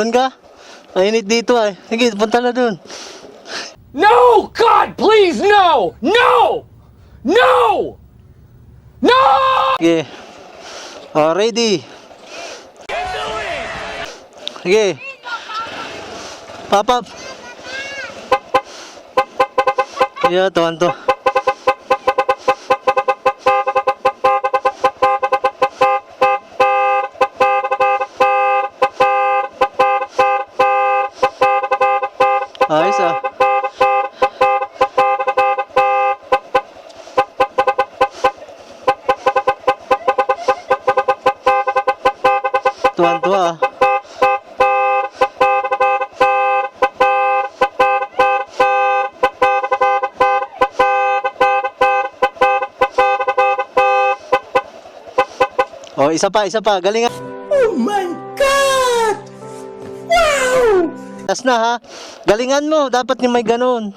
Doon ka? Mainit dito ay. Sige, punta na doon. No! God, please, no! No! No! No! Sige. Oh, ready. Sige. Pop up. Yeah, tuwan to. Ayos ah. Tuwan-tuwa ah. Oh, isa pa. Galingan. Oh my God! Wow! Tas na ha. Galingan mo. Dapat yung may ganun.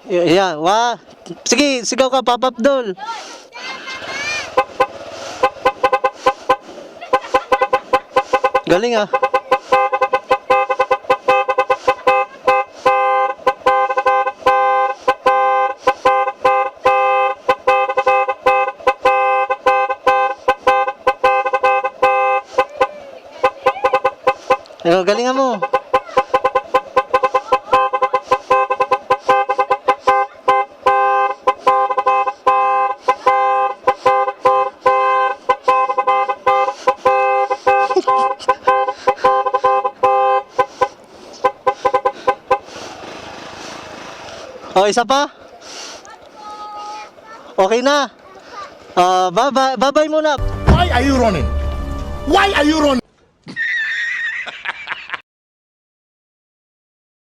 Yan. Wah. Sige, sigaw ka. Pop-up doll. Galing ah. Galingan mo. Oh, isa pa? Okay na. Bye-bye muna. Why are you running? Why are you running?